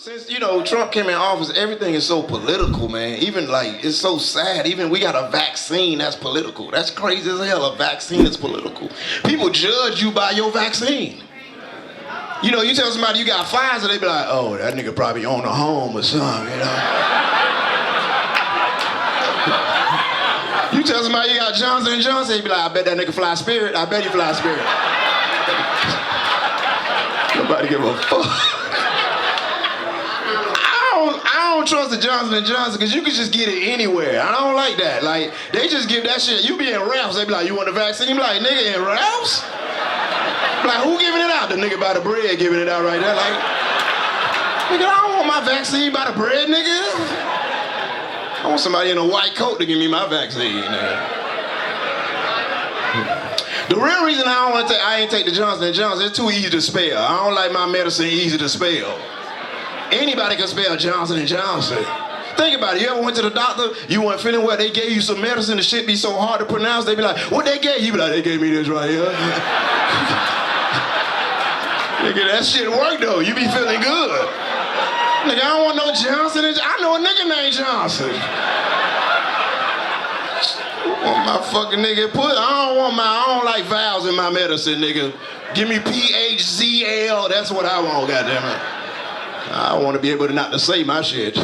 Since, you know, Trump came in office, everything is so political, man. Even, like, it's so sad. Even we got a vaccine that's political. That's crazy as hell. A vaccine is political. People judge you by your vaccine. You know, you tell somebody you got Pfizer, they be like, oh, that nigga probably own a home or something, you know? You tell somebody you got Johnson & Johnson, they be like, I bet that nigga fly Spirit. I bet he fly Spirit. Nobody give a fuck. I don't trust the Johnson & Johnson because you can just get it anywhere. I don't like that. Like, they just give that shit. You be in Ralph's, they be like, you want the vaccine? You be like, nigga, in Ralph's? Like, who giving it out? The nigga by the bread giving it out right there. Like, nigga, I don't want my vaccine by the bread, nigga. I want somebody in a white coat to give me my vaccine, nigga. The real reason I ain't take the Johnson & Johnson, it's too easy to spell. I don't like my medicine easy to spell. Anybody can spell Johnson & Johnson. Think about it. You ever went to the doctor, you weren't feeling well, they gave you some medicine, the shit be so hard to pronounce, they be like, what they gave you? You be like, they gave me this right here. Nigga, that shit work though. You be feeling good. Nigga, I don't want no Johnson. I know a nigga named Johnson. I want my fucking nigga I don't like vowels in my medicine, nigga. Give me PHZL, that's what I want, goddammit. I want to be able to not to say my shit.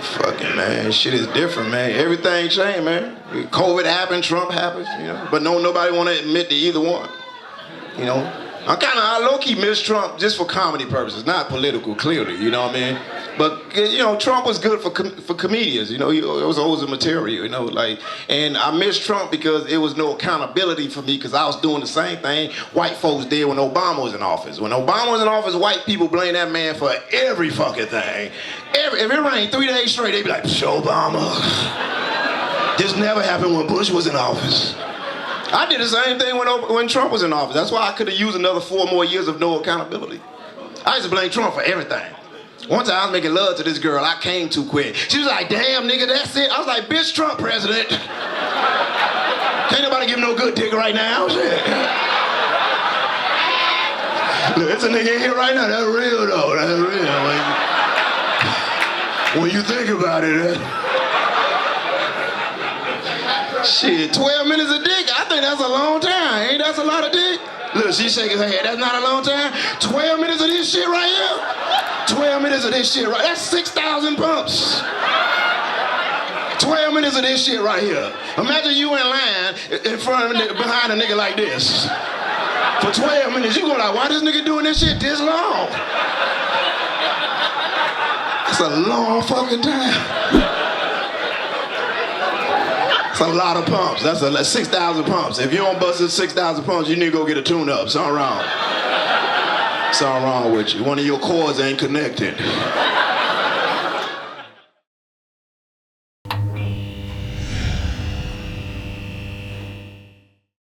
Fucking man, shit is different, man. Everything changed, man. COVID happened, Trump happened, you know. But nobody want to admit to either one. You know, I low-key miss Trump just for comedy purposes, not political, clearly, you know what I mean? But, you know, Trump was good for comedians, you know, it was always a material, you know, like, and I miss Trump because it was no accountability for me because I was doing the same thing white folks did when Obama was in office. When Obama was in office, white people blame that man for every fucking thing. If it rained 3 days straight, they'd be like, Obama. This never happened when Bush was in office. I did the same thing when Trump was in office. That's why I could have used another 4 more years of no accountability. I used to blame Trump for everything. One time I was making love to this girl, I came too quick. She was like, damn nigga, that's it. I was like, bitch, Trump president. Can't nobody give no good dick right now. Shit. Look, it's a nigga in here right now, that's real though, that's real. When you think about it, shit, 12 minutes of dick, I think that's a long time. Ain't that a lot of dick? Look, she's shaking her head, that's not a long time. 12 minutes of this shit right here? 12 minutes of this shit right, that's 6,000 pumps. 12 minutes of this shit right here. Imagine you in line in front of a nigga, behind a nigga like this. For 12 minutes, you go like, why this nigga doing this shit this long? That's a long fucking time. That's a lot of pumps. That's 6,000 pumps. If you don't bust 6,000 pumps, you need to go get a tune-up. Something wrong. Something wrong with you. One of your cords ain't connected.